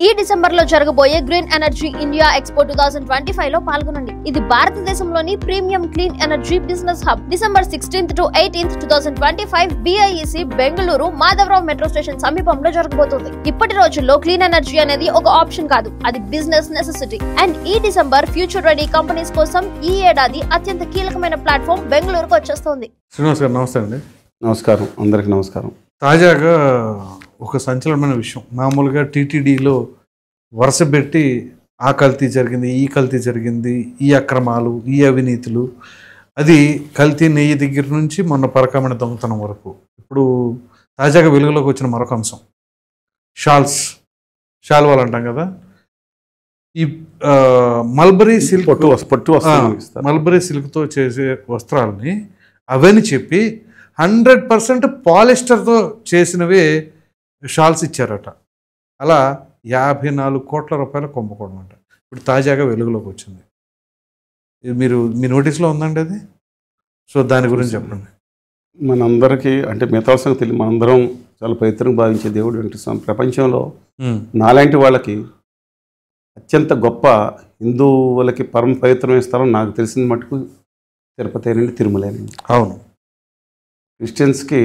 ఈ డిసెంబర్ లో జరగబోయే గ్రీన్ ఎనర్జీ ఇండియా ఎక్స్పో 2025 లో పాల్గొనండి. ఇది భారతదేశంలోని premium clean energy business hub. December 16th to 18th 2025 BIEC Bengaluru Madhavarao metro station సమీపంలో జరగబోతుంది. ఇప్పటి రోజుల్లో క్లీన్ ఎనర్జీ అనేది ఒక ఆప్షన్ కాదు, అది బిజినెస్ నెసెసిటీ. అండ్ ఈ డిసెంబర్ ఫ్యూచర్ రెడీ కంపెనీస్ కోసం ఈ ఏడాది అత్యంత కీలకమైన ప్లాట్ఫామ్ బెంగళూరుకు వచ్చేస్తోంది. శ్రీనివాస్ గారు నమస్తే అండి. నమస్కారం, అందరికి నమస్కారం. తాజాగా ఒక సంచలనమైన విషయం, మామూలుగా టీటీడీలో వరుస పెట్టి ఆ కల్తీ జరిగింది, ఈ కల్తీ జరిగింది, ఈ అక్రమాలు, ఈ అవినీతులు, అది కల్తీ నెయ్యి దగ్గర నుంచి మొన్న పరకామణ దొంగతనం వరకు. ఇప్పుడు తాజాగా వెలుగులోకి వచ్చిన మరొక అంశం, షాల్వాలు అంటాం కదా, ఈ మల్బరీ సిల్క్ మల్బరీ సిల్క్తో చేసే వస్త్రాలని అవని చెప్పి 100% పాలిస్టర్తో చేసినవే షాల్స్ ఇచ్చారట. అలా 54 కోట్ల రూపాయల కుంభకోణం అంట. ఇప్పుడు తాజాగా వెలుగులోకి వచ్చింది. ఇది మీ నోటీస్లో ఉందండి అది? సో దాని గురించి చెప్పండి. మనందరికీ అంటే మిగతా సంగతి తెలియదు, మనందరం చాలా పవిత్రంగా భావించే దేవుడు వెంకటేశ్వర స్వామి. ప్రపంచంలో నాలాంటి వాళ్ళకి అత్యంత గొప్ప హిందువులకి పరమ పవిత్రమైన స్థలం నాకు తెలిసిన మటుకు తిరుపతేనండి, తిరుమలేనండి. అవును. క్రిస్టియన్స్కి,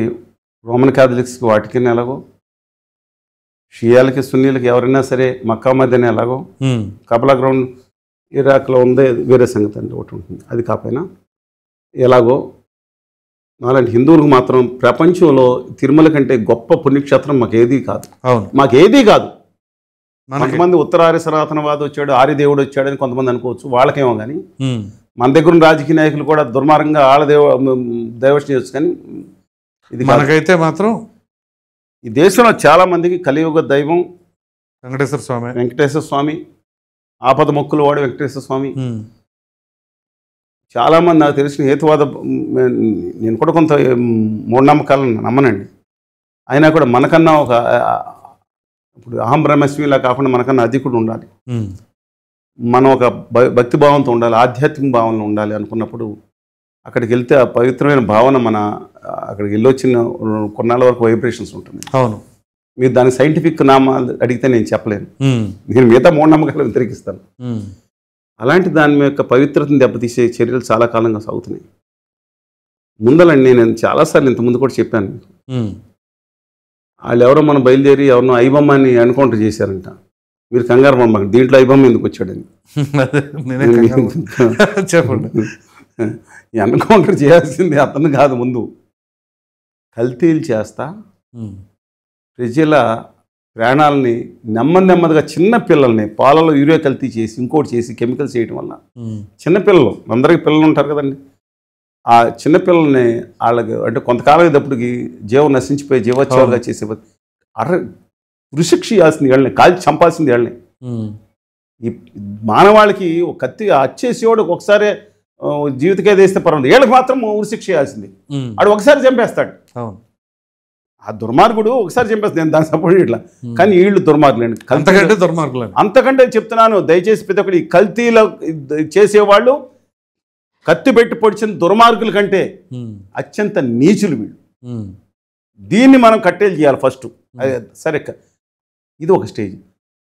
రోమన్ క్యాథలిక్స్కి వాటికన్ ఎలాగో, షియాలకి సున్నీలకి ఎవరైనా సరే మక్కా మదీనా ఎలాగో, కబలా గ్రౌండ్ ఇరాక్లో ఉందే వేరే సంగతి అండి ఒకటి ఉంటుంది. అది కాకపోయినా ఎలాగో అలాంటి హిందువులకు మాత్రం ప్రపంచంలో తిరుమల కంటే గొప్ప పుణ్యక్షేత్రం మాకేదీ కాదు. మాకేదీ కాదు. కొంతమంది ఉత్తరార్య సనాతనవాది వచ్చాడు, ఆర్యదేవుడు వచ్చాడని కొంతమంది అనుకోవచ్చు, వాళ్ళకేమో. కానీ మన దగ్గర ఉన్న రాజకీయ నాయకులు కూడా దుర్మార్గంగా వాళ్ళ దైవశం చేయొచ్చు. కానీ ఇది మనకైతే మాత్రం ఈ దేశంలో చాలా మందికి కలియుగ దైవం వెంకటేశ్వర స్వామి, ఆపద మొక్కులు వాడు వెంకటేశ్వర స్వామి. చాలామంది నాకు తెలిసిన హేతువాద, నేను కూడా కొంత మూఢనమ్మకాలను నమ్మనండి. అయినా కూడా మనకన్నా ఒక ఇప్పుడు అహం బ్రహ్మస్మిలా కాకుండా మనకన్నా అధికుడు ఉండాలి, మనం ఒక భక్తి భావంతో ఉండాలి, ఆధ్యాత్మిక భావనలో ఉండాలి అనుకున్నప్పుడు అక్కడికి వెళ్తే ఆ పవిత్రమైన భావన మన అక్కడికి వెళ్ళొచ్చిన కొన్నాళ్ళ వరకు వైబ్రేషన్స్ ఉంటుంది. అవును. మీరు దాని సైంటిఫిక్ నామాలు అడిగితే నేను చెప్పలేను, నేను మిగతా మూఢనమ్మకాలు వ్యతిరేకిస్తాను. అలాంటి దాని యొక్క పవిత్రతను దెబ్బతీసే చర్యలు చాలా కాలంగా సాగుతున్నాయి. ముందలండి నేను చాలాసార్లు ఇంతకుముందు కూడా చెప్పాను, వాళ్ళు ఎవరో మనం బయలుదేరి ఎవరినో ఐబొమ్మని ఎన్కౌంటర్ చేశారంట. మీరు కంగారు బొమ్మ, దీంట్లో ఐబొమ్మ ఎందుకు వచ్చాడని చెప్పండి. ఎన్కౌంటర్ చేయాల్సింది అతను కాదు, ముందు కల్తీలు చేస్తా ప్రజల ప్రాణాలని నెమ్మదిగా చిన్న పిల్లల్ని పాలలో యూరియా కల్తీ చేసి ఇంకోటి చేసి కెమికల్స్ చేయడం వల్ల చిన్నపిల్లలు, అందరికీ పిల్లలు ఉంటారు కదండి, ఆ చిన్నపిల్లల్ని వాళ్ళకి అంటే కొంతకాలం అయ్యేటప్పటికి జీవం నశించిపోయి జీవోత్సవాలుగా చేసే ఉరిశిక్ష చేయాల్సింది వాళ్ళని, కాల్చి చంపాల్సింది వాళ్ళని. ఈ మానవాళికి ఒక కత్తిగా అచ్చేసేవాడు ఒకసారి జీవితకే వేస్తే పర్వాలేదు, వీళ్ళకి మాత్రం ఉరిశిక్ష చేయాల్సింది. వాడు ఒకసారి చంపేస్తాడు, ఆ దుర్మార్గుడు ఒకసారి చంపేస్తాడు. నేను దాన్ని సపోర్ట్ ఇట్లా, కానీ వీళ్ళు దుర్మార్గులండి, అంతకంటే చెప్తున్నాను. దయచేసి ప్రతి ఒక్కటి ఈ కల్తీలో చేసేవాళ్ళు కత్తి పెట్టి పొడిచిన దుర్మార్గుల కంటే అత్యంత నీచులు వీళ్ళు. దీన్ని మనం కట్టేలు చేయాలి ఫస్ట్. సరే, ఇది ఒక స్టేజ్.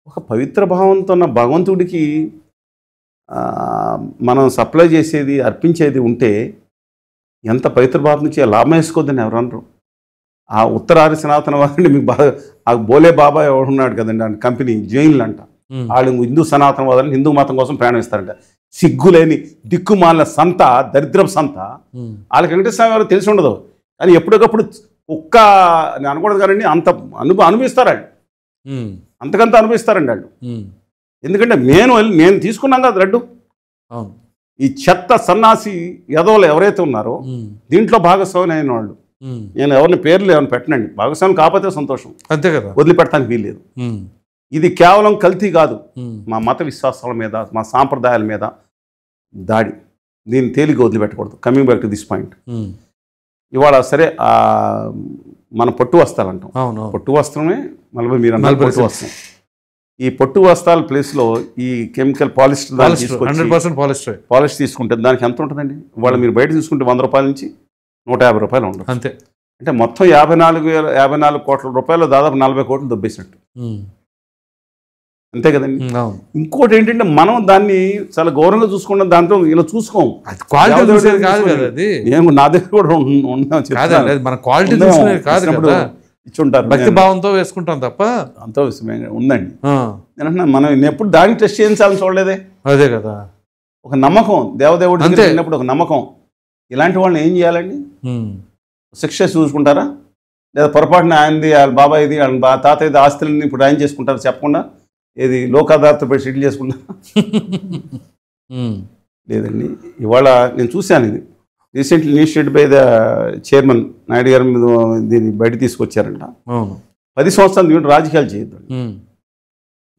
ఒక పవిత్ర భావంతో ఉన్న భగవంతుడికి మనం సప్లై చేసేది, అర్పించేది ఉంటే ఎంత పవిత్ర భావం నుంచి లాభం వేసుకోవద్దని ఎవరు అనరు. ఆ ఉత్తరార్య సనాతన వారిని మీకు బాగా, ఆ బోలే బాబా ఎవడున్నాడు కదండి, ఆ కంపెనీ జైన్లు అంట, వాళ్ళు హిందూ సనాతన వాదాన్ని హిందూ మతం కోసం ప్రయాణం ఇస్తారంట. సిగ్గులేని దిక్కుమాల సంత, దరిద్రపు సంత. వాళ్ళకి వెంకటేశ్వర గారు తెలిసి ఉండదు, కానీ ఎప్పటికప్పుడు ఒక్క నేను అనకూడదు కానీ అంత అనుభవిస్తారండి, అంతకంత అనుభవిస్తారండి వాళ్ళు. ఎందుకంటే నేను తీసుకున్నాం కదా లడ్డు. ఈ చెత్త సన్నాసి యదవులు ఎవరైతే ఉన్నారో దీంట్లో భాగస్వామి అయిన వాళ్ళు, నేను ఎవరిని పేర్లు ఏమైనా పెట్టనండి, భాగస్వామి కాకపోతే సంతోషం, అంతే కదా, వదిలిపెట్టడానికి వీల్లేదు. ఇది కేవలం కల్తీ కాదు, మా మత విశ్వాసాల మీద, మా సాంప్రదాయాల మీద దాడి. దీన్ని తేలిగా వదిలిపెట్టకూడదు. Coming back to this point, ఇవాళ సరే మన పొట్టు వస్త్రాలు అంటాం, పొట్టు వస్త్రమే మళ్ళీ మీరు అన్నారు పొట్టు వస్త్రం. ఈ పొట్టు వస్త్రాల ప్లేస్లో ఈ కెమికల్ పాలిస్టర్ పాలిష్ తీసుకుంటే దానికి ఎంత ఉంటుందండి? ఇవాళ మీరు బయట తీసుకుంటే 100 రూపాయల నుంచి 150 రూపాయలు ఉంటుంది అంతే. అంటే మొత్తం 54 కోట్ల రూపాయలు, దాదాపు 40 కోట్లు దొబ్బేసినట్టు. అంతే కదండి. అవును. ఇంకోటి ఏంటంటే మనం దాన్ని చాలా గౌరవంగా చూసుకుంటాం, దాంట్లో ఇలా చూసుకోం. అది క్వాలిటీ చూసేది కాదు కదా, అది నేను నా దగ్గర కూడా ఉన్నాం కాదండి, అది మన క్వాలిటీ చూసుకునేది కాదు కదా, ఇచ్చుంటారు భక్తి భావంతో వేసుకుంటాం తప్ప. అంత ఉందండి. నేను అంటున్నా మనం ఎప్పుడు దాన్ని టెస్ట్ చేయించాలని చూడలేదే. అదే కదా, ఒక నమ్మకం, దేవదేవుడు వెళ్ళినప్పుడు ఒక నమ్మకం. ఇలాంటి వాళ్ళని ఏం చేయాలండి? శిక్ష చూసుకుంటారా? లేదా పొరపాటున ఆయనది వాళ్ళ బాబాయ్ది వాళ్ళ తాతయ్యది ఆస్తులని ఇప్పుడు ఆయన చేసుకుంటారా చెప్పకుండా? ఏది లోకాధారతో పెట్టి సెటిల్ చేసుకుంటారా? లేదండి. ఇవాళ నేను చూశాను, ఇది recently initiate by the chairman Naidu గారి మీద దీన్ని బయట తీసుకొచ్చారంట. 10 సంవత్సరాలు దీంట్లో రాజకీయాలు చేయొద్దు.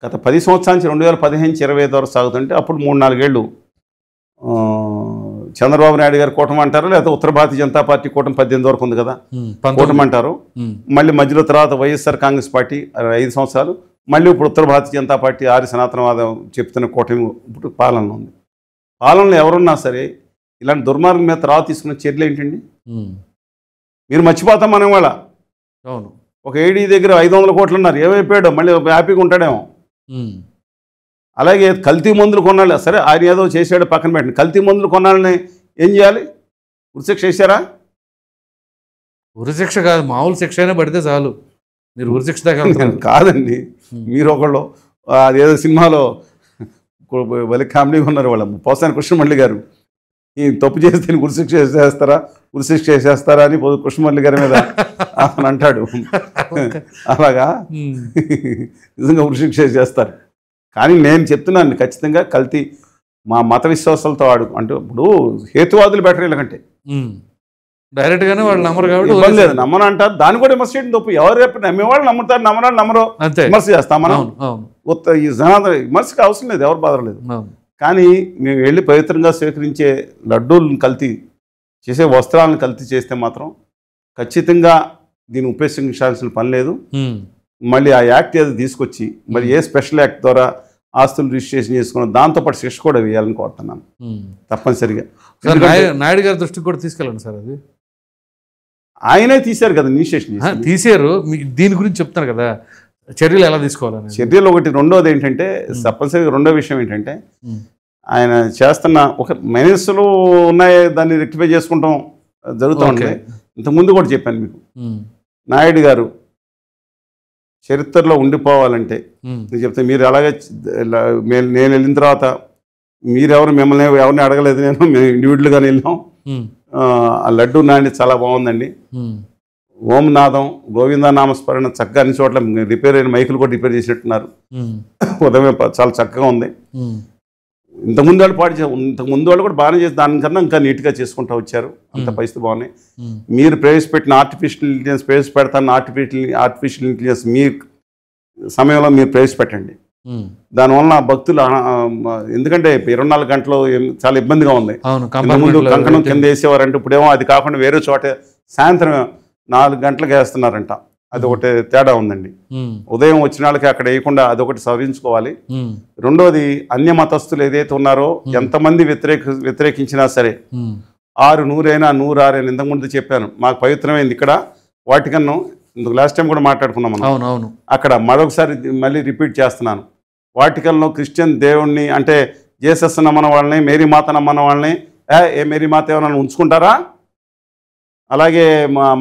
గత 10 సంవత్సరాల నుంచి 2015-2025 వరకు సాగుతుంటే అప్పుడు 3-4 ఏళ్ళు చంద్రబాబు నాయుడు గారు కూటమి అంటారు, లేకపోతే ఉత్తర భారతీయ జనతా పార్టీ కూటమి 18 వరకు ఉంది కదా, కూటమి అంటారు. మళ్ళీ మధ్యలో తర్వాత వైఎస్ఆర్ కాంగ్రెస్ పార్టీ 5 సంవత్సరాలు, మళ్ళీ ఇప్పుడు ఉత్తర భారతీయ జనతా పార్టీ ఆర్య సనాతనవాదం చెప్తున్న కూటమి ఇప్పుడు పాలనలో ఉంది. పాలనలో ఎవరున్నా సరే ఇలాంటి దుర్మార్గం మీద తర్వాత తీసుకున్న చర్యలు ఏంటండి? మీరు మర్చిపోతాం మనం వాళ్ళ. అవును, ఒక ఏడీ దగ్గర 500 కోట్లు ఉన్నారు, ఏమైపోయాడో మళ్ళీ హ్యాపీగా ఉంటాడేమో. అలాగే కల్తీ మందులు కొన్నాళ్ళు, సరే ఆయన ఏదో చేసాడు పక్కన పెట్టండి, కల్తీ మందులు కొన్నాళ్ళని ఏం చేయాలి? ఉరిశిక్ష వేసారా? ఉరిశిక్ష కాదు, మామూలు శిక్ష అయినా పడితే చాలు. మీరు ఉరిశిక్ష దాకా కాదండి. మీరు ఒకళ్ళు అదేదో సినిమాలో వాళ్ళకి కామెడీగా ఉన్నారు, వాళ్ళ పోసాని కృష్ణమల్లి గారు, ఈ తప్పు చేస్తే ఉరిశిక్ష వేసేస్తారా అని కృష్ణమల్లి గారి మీద అని అంటాడు. అలాగా నిజంగా ఉరిశిక్ష చేస్తారు. కానీ నేను చెప్తున్నాను ఖచ్చితంగా కల్తీ మా మత విశ్వాసాలతో అంటే ఇప్పుడు హేతువాదులు బెటర్ వీళ్ళకంటే డైరెక్ట్ గానే వాళ్ళు నమ్మరు కాబట్టి ఇబ్బంది లేదు. నమ్మను అంటారు, దాన్ని కూడా విమర్శ చేయడం తప్పు. ఎవరు చెప్పిన నమ్మేవాళ్ళు నమ్ముతారు, నమ్మరాలు నమ్మరు, విమర్శ చేస్తాం మనం. ఈ జనాదరణ విమర్శకు అవసరం లేదు, ఎవరు బాధలేదు. కానీ మేము వెళ్ళి పవిత్రంగా స్వీకరించే లడ్డూలను కల్తీ చేసే వస్త్రాలను కల్తీ చేస్తే మాత్రం ఖచ్చితంగా దీన్ని ఉపేక్షించాల్సిన పని లేదు. మళ్ళీ ఆ యాక్ట్ ఏదో తీసుకొచ్చి మరి ఏ స్పెషల్ యాక్ట్ ద్వారా ఆస్తులు రిజిస్ట్రేషన్ చేసుకున్న దాంతోపాటు శిక్ష కూడా వేయాలని కోరుతున్నాను తప్పనిసరిగా. నాయుడు గారి దృష్టికి కూడా తీసుకెళ్ళండి సార్. అది ఆయనే తీశారు కదా, ఇనిషియేషన్ తీశారు. మీకు దీని గురించి చెప్తాను కదా, చర్యలు ఎలా తీసుకోవాలని. చర్యలు ఒకటి. రెండోది ఏంటంటే తప్పనిసరిగా రెండో విషయం ఏంటంటే ఆయన చేస్తున్న ఒక మైనస్లు ఉన్నాయి, దాన్ని రెక్టిఫై చేసుకుంటాం జరుగుతూ ఉంటాయి. ఇంతకుముందు కూడా చెప్పాను మీకు, నాయుడు గారు చరిత్రలో ఉండిపోవాలంటే నేను చెప్తే మీరు అలాగే నేను వెళ్ళిన తర్వాత మిమ్మల్ని ఎవరిని అడగలేదు, మేము ఇండివిజువల్గానే వెళ్ళాం. ఆ లడ్డు నాణ్యత చాలా బాగుందండి. ఓంనాదం గోవింద నామస్మరణ చక్కగా అన్ని చోట్ల రిపేర్ అయిన మైకులు కూడా రిపేర్ చేసినట్టున్నారు. ఉదయం చాలా చక్కగా ఉంది. ఇంతకుముందు వాళ్ళు కూడా బాగానే చేసి దానికన్నా ఇంకా నీట్గా చేసుకుంటూ వచ్చారు. అంత పరిస్థితి బాగున్నాయి. మీరు ప్రవేశపెట్టిన ఆర్టిఫిషియల్ ఇంటెలిజెన్స్ ప్రవేశపెడతాను, ఆర్టిఫిషియల్ ఇంటెలిజెన్స్ మీ సమయంలో మీరు ప్రవేశపెట్టండి. దానివల్ల భక్తులు, ఎందుకంటే 24 గంటలు చాలా ఇబ్బందిగా ఉంది. ముందు కంకణం కింద వేసేవారంటే ఇప్పుడేమో అది కాకుండా వేరే చోట సాయంత్రం 4 గంటలకు వేస్తున్నారంట. అది ఒకటి తేడా ఉందండి. ఉదయం వచ్చిన వాళ్ళకి అక్కడ వేయకుండా అదొకటి సవరించుకోవాలి. రెండోది అన్య మతస్థులు ఏదైతే ఉన్నారో ఎంతమంది వ్యతిరేకించినా సరే 600 106 ఇంతకుముందు చెప్పాను, మాకు పవిత్రమైంది ఇక్కడ వాటికన్ను. ఇందుకు లాస్ట్ టైం కూడా మాట్లాడుకున్నాం మనం. అక్కడ మరొకసారి మళ్ళీ రిపీట్ చేస్తున్నాను, వాటికల్లో క్రిస్టియన్ దేవుణ్ణి అంటే జేసస్ నమ్మన వాళ్ళని, మేరీ మాత నమ్మన వాళ్ళని ఏ మేరీ మాత ఏమన్నా ఉంచుకుంటారా? అలాగే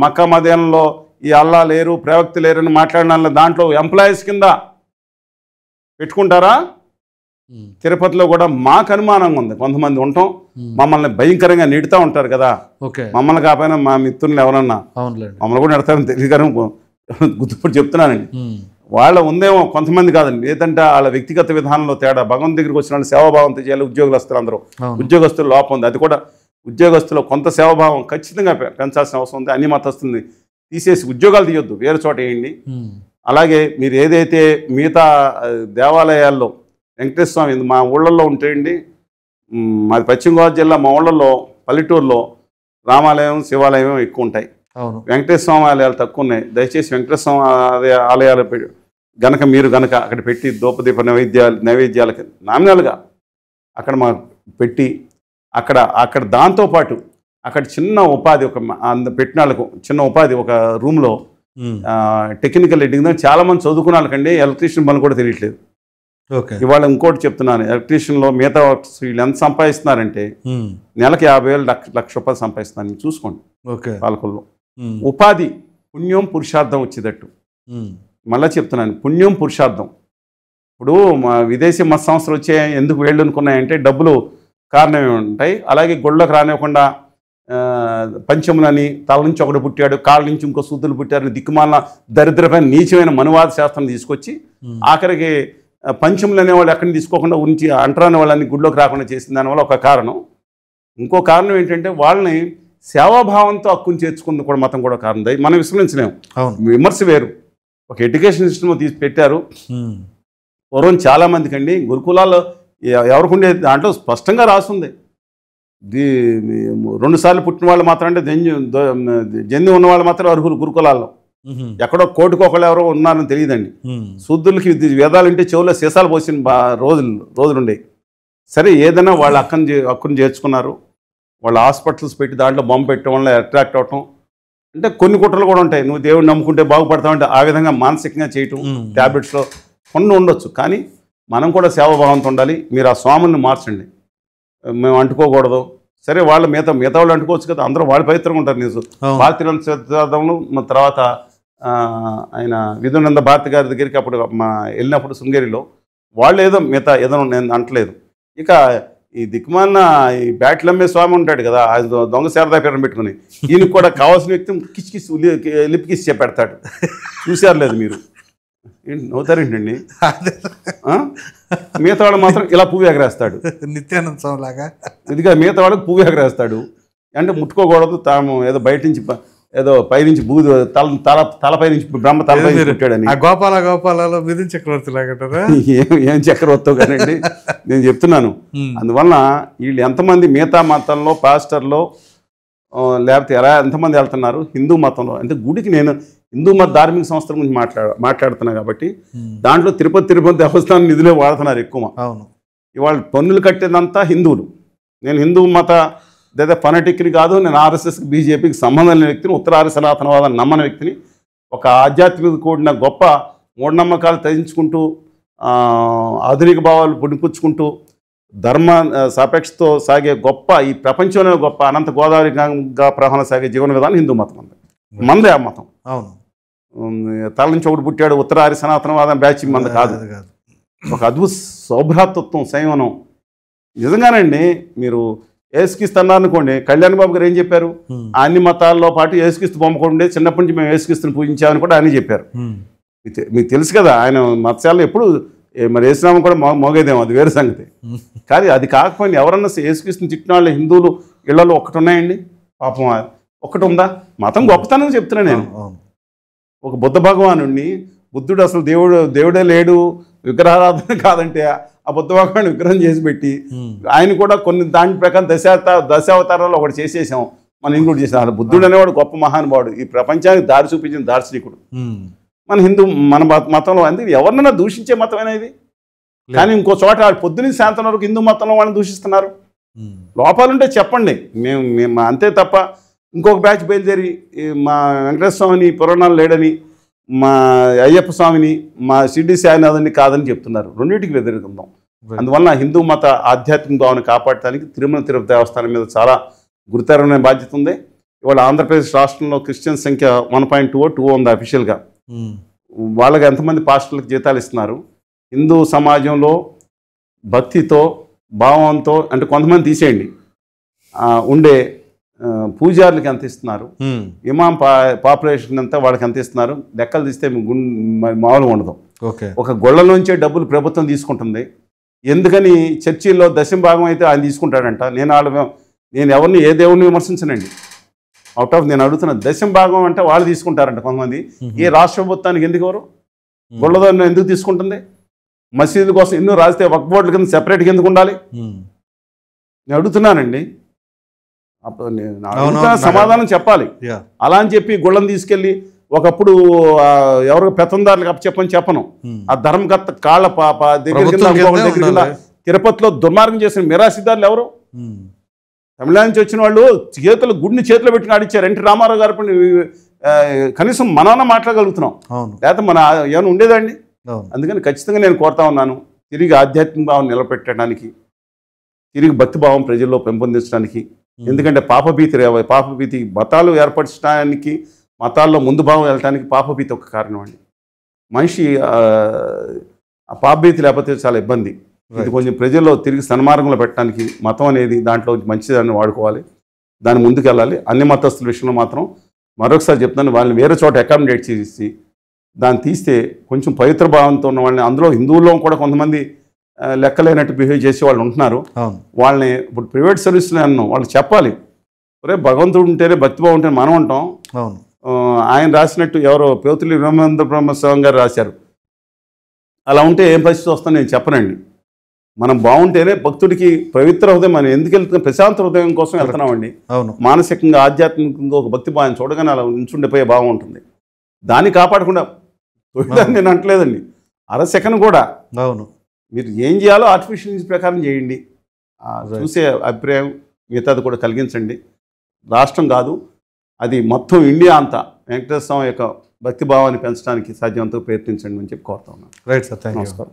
మక్కా మదీనాలో ఈ అల్లా లేరు, ప్రవక్త లేరు అని మాట్లాడిన దాంట్లో ఎంప్లాయీస్ కింద పెట్టుకుంటారా? తిరుపతిలో కూడా మాకు అనుమానంగా ఉంది. కొంతమంది ఉంటాం, మమ్మల్ని భయంకరంగా నెడుతూ ఉంటారు కదా. మమ్మల్ని కాకపోయినా మా మిత్రులు ఎవరన్నా మమ్మల్ని కూడా నెడతారని తెలియకరం గుర్తుపడి చెప్తున్నానండి. వాళ్ళ ఉందేమో కొంతమంది కాదండి, లేదంటే వాళ్ళ వ్యక్తిగత విధానంలో తేడా. భగవంతు దగ్గరికి వచ్చిన వాళ్ళు సేవాభావంతో చేయాలి. ఉద్యోగస్తులు అందరూ ఉద్యోగస్తులు లోపం ఉంది. అది కూడా ఉద్యోగస్తులు కొంత సేవాభావం ఖచ్చితంగా పెంచాల్సిన అవసరం ఉంది. అన్ని మతస్థుల్ని తీసేసి ఉద్యోగాలు తీయొద్దు, వేరే చోట వేయండి. అలాగే మీరు ఏదైతే మిగతా దేవాలయాల్లో వెంకటేశ్వర స్వామి మా ఊళ్ళల్లో ఉంటాయండి. మాది పశ్చిమ గోదావరి జిల్లా, మా ఊళ్ళల్లో పల్లెటూరులో రామాలయం శివాలయం ఎక్కువ ఉంటాయి. వెంకటేశ్వర స్వామి ఆలయాలు తక్కువ ఉన్నాయి. దయచేసి వెంకటేశ్వర స్వామి ఆలయాలు గనక మీరు గనక అక్కడ పెట్టి దూపదీప నైవేద్యాలకి నామినల్గా అక్కడ మా పెట్టి అక్కడ దాంతోపాటు అక్కడ చిన్న ఉపాధి పెట్టిన వాళ్ళకు చిన్న ఉపాధి ఒక రూమ్లో టెక్నికల్ ఎడిటింగ్ చాలామంది చదువుకున్న వాళ్ళకండి ఎలక్ట్రీషియన్ పని కూడా తెలియట్లేదు. ఓకే. ఇవాళ ఇంకోటి చెప్తున్నాను, ఎలక్ట్రీషియన్లో మిగతా వర్క్స్ వీళ్ళు ఎంత సంపాదిస్తున్నారంటే నెలకి 50,000 లక్ష రూపాయలు సంపాదిస్తున్నారు. మీరు చూసుకోండి. ఓకే. పాలకుల్లో ఉపాధి పుణ్యం పురుషార్థం వచ్చేటట్టు. మళ్ళీ చెప్తున్నాను, పుణ్యం పురుషార్థం. ఇప్పుడు మా విదేశీ మత సంస్థలు వచ్చే ఎందుకు వేళ్ళు అనుకున్నాయంటే డబ్బులు కారణమే ఉంటాయి. అలాగే గుళ్ళకు రానివ్వకుండా పంచములని తల నుంచి ఒకటి పుట్టాడు, కాళ్ళ నుంచి ఇంకో సూదులు పుట్టారు, దిక్కుమాల దరిద్రమైన నీచమైన మనువాద శాస్త్రం తీసుకొచ్చి ఆఖరికి పంచములు అనేవాళ్ళు ఎక్కడిని తీసుకోకుండా ఉంచి అంటరాని వాళ్ళని గుళ్ళోకి రాకుండా చేసిన దానివల్ల ఒక కారణం. ఇంకో కారణం ఏంటంటే వాళ్ళని సేవాభావంతో హక్కుని చేర్చుకుంది కూడా మతం కూడా కారణం. మనం విస్మరించలేము. విమర్శ వేరు. ఒక ఎడ్యుకేషన్ సిస్టమ్ తీసి పెట్టారు. పూర్వం చాలామందికి అండి గురుకులాల్లో ఎవరికి ఉండేది దాంట్లో స్పష్టంగా రాస్తుంది, 2 సార్లు పుట్టిన వాళ్ళు మాత్రం అంటే జంధ్యం ఉన్న వాళ్ళు మాత్రం అర్హులు గురుకులాల్లో. ఎక్కడో కోటికి ఒకళ్ళు ఎవరో ఉన్నారని తెలియదండి. శూద్రులకి వేదాలు అంటే చెవులో సీసాలు పోసిన రోజులుండే. సరే, ఏదైనా వాళ్ళ హక్కుని చేర్చుకున్నారు. వాళ్ళ హాస్పిటల్స్ పెట్టి దాంట్లో బొమ్మ పెట్టడం వల్ల అట్రాక్ట్ అవటం. అంటే కొన్ని కుట్రలు కూడా ఉంటాయి. నువ్వు దేవుడిని నమ్ముకుంటే బాగుపడతావంటే ఆ విధంగా మానసికంగా చేయటం, ట్యాబ్లెట్స్లో కొన్ని ఉండొచ్చు. కానీ మనం కూడా సేవాభావంతో ఉండాలి. మీరు ఆ స్వాముల్ని మార్చండి, మేము అంటుకోకూడదు. సరే, వాళ్ళ మిగతా వాళ్ళు అంటుకోవచ్చు కదా, అందరూ వాళ్ళ పవిత్రంగా ఉంటారు. నిజం భారతీయ సిద్ధాంతంలో తర్వాత ఆయన విధునంద భారతి గారి దగ్గరికి అప్పుడు వెళ్ళినప్పుడు శృంగేరిలో వాళ్ళు ఏదో మిగతా ఏదో నేను అంటలేదు. ఇక ఈ దిక్కుమాలిన ఈ బ్యాట్లు అమ్మే స్వామి ఉంటాడు కదా, అది దొంగ శారదా పేరుని పెట్టుకుని ఈయనకి కూడా కావాల్సిన వ్యక్తి లిప్కిస్ పెడతాడు. చూసారు లేదు మీరు? నవ్వుతారేంటండి? మిగతా వాళ్ళు మాత్రం ఇలా పువ్వు ఎగరేస్తాడు, నిత్యానంద స్వామి లాగా. ఇదిగా మిగతా వాళ్ళకి పువ్వు ఎగరేస్తాడు. అంటే ముట్టుకోకూడదు, తాము ఏదో బయట నుంచి ఏదో పైనుంచి బూది తలపై నుంచి బ్రహ్మ తలపై పుట్టాడని. గోపాలలో మిథున చక్రవర్తి లాగా ఏం చక్రవర్తి కానండి, నేను చెప్తున్నాను. అందువలన వీళ్ళు ఎంతమంది మిగతా మతంలో పాస్టర్లో లేకపోతే ఎంతమంది వెళ్తున్నారు హిందూ మతంలో అంటే గుడికి. నేను హిందూ మత ధార్మిక సంస్థల గురించి మాట్లాడుతున్నా కాబట్టి దాంట్లో తిరుపతి దేవస్థానం నిధులే వాడుతున్నారు ఎక్కువ. అవును. ఇవాళ పన్నులు కట్టేదంతా హిందువులు. నేను హిందూ మత ఫనటిక్ని కాదు, నేను ఆర్ఎస్ఎస్కి బీజేపీకి సంబంధం లేని వ్యక్తిని, ఉత్తరాది సనాతనవాదాన్ని నమ్మని వ్యక్తిని. ఒక ఆధ్యాత్మిక కూడిన గొప్ప మూఢనమ్మకాలు త్యజించుకుంటూ ఆధునిక భావాలు పుడిపుచ్చుకుంటూ ధర్మ సాపేక్షతో సాగే గొప్ప, ఈ ప్రపంచంలో గొప్ప అనంత గోదావరిగా ప్రవాహం సాగే జీవన విధానం హిందూ మతం అంది. మందే ఆ మతం. అవును. తల నుంచి ఒకటి పుట్టాడు ఉత్తరాది సనాతనవాదం బ్యాచ్ మంది కాదు. ఒక అద్భుత సౌభ్రాతృత్వం, సంయమనం. నిజంగానండి, మీరు ఏసుక్రీస్తు అన్నారనుకోండి, కళ్యాణ్ బాబు గారు ఏం చెప్పారు? అన్ని మతాల్లో పాటు ఏసుక్రీస్తు బొమ్మ కూడా ఉండే, చిన్నప్పటి నుంచి మేము ఏసుక్రీస్తుని పూజించామని కూడా ఆయన చెప్పారు. మీకు తెలుసు కదా, ఆయన మత్స్యాలను ఎప్పుడు మరి ఏసునామం కూడా మోగేదేమో, అది వేరే సంగతి. కానీ అది కాకపోయినా ఎవరన్నా ఏసుక్రీస్తుని తిట్టిన వాళ్ళు హిందువులు ఇళ్లలో ఒక్కటి ఉన్నాయండి? పాపం ఒక్కటి ఉందా? మతం గొప్పతనం చెప్తున్నా నేను. ఒక బుద్ధ భగవానుడిని, బుద్ధుడు అసలు దేవుడే లేడు, విగ్రహారాధన కాదంటే ఆ బుద్ధ భగవాన్ని విగ్రహం చేసి పెట్టి ఆయన కూడా కొన్ని దాని ప్రకారం దశావతారాలు ఒకటి చేసేసాం, మనం ఇంకోటి చేసాం. అసలు బుద్ధుడు అనేవాడు గొప్ప మహానుభావుడు, ఈ ప్రపంచానికి దారి చూపించిన దార్శనికుడు. మన మతంలో అందుకే ఎవరినైనా దూషించే మతమైనా ఇది. కానీ ఇంకో చోట పొద్దున్న సాయంత్రం వరకు హిందూ మతంలో వాళ్ళని దూషిస్తున్నారు. లోపాలుంటే చెప్పండి, మేము అంతే తప్ప ఇంకొక బ్యాచ్ బయలుదేరి మా వెంకటేశ్వర స్వామిని పురాణాలు లేడని, మా అయ్యప్ప స్వామిని, మా షిర్డీ సాయినాథుని కాదని చెప్తున్నారు. రెండింటికి వ్యతిరేకందాం. అందువల్ల హిందూ మత ఆధ్యాత్మిక భావన కాపాడటానికి తిరుపతి దేవస్థానం మీద చాలా గురుతరమైన బాధ్యత ఉంది. ఇవాళ ఆంధ్రప్రదేశ్ రాష్ట్రంలో క్రిస్టియన్ సంఖ్య 1.2 ఉంది అఫీషియల్గా. వాళ్ళకి ఎంతమంది పాస్టర్లకు జీతాలు ఇస్తున్నారు? హిందూ సమాజంలో భక్తితో భావంతో, అంటే కొంతమంది తీసేయండి, ఉండే పూజారులకి ఎంత ఇస్తున్నారు, ఇమాం పాపులేషన్ అంతా వాళ్ళకి ఎంత ఇస్తున్నారు, లెక్కలు తీస్తే మామూలుగా ఉండదు. ఒక గొళ్ళలోంచే డబ్బులు ప్రభుత్వం తీసుకుంటుంది. ఎందుకని చర్చిల్లో దశంభాగం అయితే ఆయన తీసుకుంటాడంట. నేను ఎవరిని ఏ దేవుడిని విమర్శించనండి, అవుట్ ఆఫ్ నేను అడుగుతున్నా. దశంభాగం అంటే వాళ్ళు తీసుకుంటారంట కొంతమంది. ఏ రాష్ట్ర ప్రభుత్వానికి ఎందుకు ఎవరు గొళ్ళదాన్ని ఎందుకు తీసుకుంటుంది? మసీదుల కోసం ఎన్నో రాస్తే వక్ఫ్ బోర్డుల కింద సెపరేట్గా ఎందుకు ఉండాలి? నేను అడుగుతున్నానండి. సమాధానం చెప్పాలి. అలా అని చెప్పి గుళ్ళని తీసుకెళ్ళి ఒకప్పుడు ఎవరు పెత్తందారులకు అప్పచెప్పని చెప్పను. ఆ ధర్మకర్త కాళ్ళ దగ్గర తిరుపతిలో దుర్మార్గం చేసిన మిరాసిదారులు ఎవరు? తమిళనాడు నుంచి వచ్చిన వాళ్ళు చేతులు గుడిని చేతిలో పెట్టుకుని ఆడిచ్చారు. ఎన్టీ రామారావు గారు కనీసం మనమన్నా మాట్లాడగలుగుతున్నాం, లేకపోతే మన ఏమైనా ఉండేదండి? అందుకని ఖచ్చితంగా నేను కోరుతా ఉన్నాను, తిరిగి ఆధ్యాత్మిక భావం నిలబెట్టడానికి, తిరిగి భక్తిభావం ప్రజల్లో పెంపొందించడానికి. ఎందుకంటే పాపభీతి మతాలు ఏర్పరచడానికి, మతాల్లో ముందు భావం వెళ్ళడానికి పాపభీతి ఒక కారణం అండి. మనిషి ఆ పాపభీతి లేకపోతే చాలా ఇబ్బంది. ఇది కొంచెం ప్రజల్లో తిరిగి సన్మార్గంలో పెట్టడానికి మతం అనేది దాంట్లో మంచిదాన్ని వాడుకోవాలి, దాని ముందుకు వెళ్ళాలి. అన్ని మతస్థుల విషయంలో మాత్రం మరొకసారి చెప్తాను, వాళ్ళని వేరే చోట అకామిడేట్ చేసి దాన్ని తీస్తే కొంచెం పవిత్ర భావంతో ఉన్న వాళ్ళని, అందులో హిందువుల్లో కూడా కొంతమంది లెక్కలేనట్టు బిహేవ్ చేసే వాళ్ళు ఉంటున్నారు. వాళ్ళని ఇప్పుడు ప్రైవేట్ సర్వీస్లో అన్నాం, వాళ్ళు చెప్పాలి, ఒరే భగవంతుడు ఉంటేనే భక్తిభావం ఉంటేనే మనం ఉంటాం. ఆయన రాసినట్టు ఎవరో పేతులి వివేకానంద బ్రహ్మస్వామి గారు రాశారు, అలా ఉంటే ఏం పరిస్థితి వస్తుందో నేను చెప్పనండి. మనం బాగుంటేనే భక్తుడికి పవిత్ర హృదయం, మనం ఎందుకు వెళ్తున్నాం, ప్రశాంత హృదయం కోసం వెళ్తున్నామండి. మానసికంగా ఆధ్యాత్మికంగా ఒక భక్తి భావం చూడగానే అలా ఉంచుండిపోయే భావం ఉంటుంది. దాన్ని కాపాడకుండా నేను అంటలేదండి, అరసెకండ్ కూడా మీరు ఏం చేయాలో ఆర్టిఫిషియల్ ప్రకారం చేయండి, చూసే అభిప్రాయం మిగతాది కూడా కలిగించండి. రాష్ట్రం కాదు, అది మొత్తం ఇండియా అంతా వెంకటేశ్వర స్వామి యొక్క భక్తిభావాన్ని పెంచడానికి సాధ్యమంతా ప్రయత్నించండి అని చెప్పి కోరుతా ఉన్నాను. Right sir, thank you. నమస్కారం.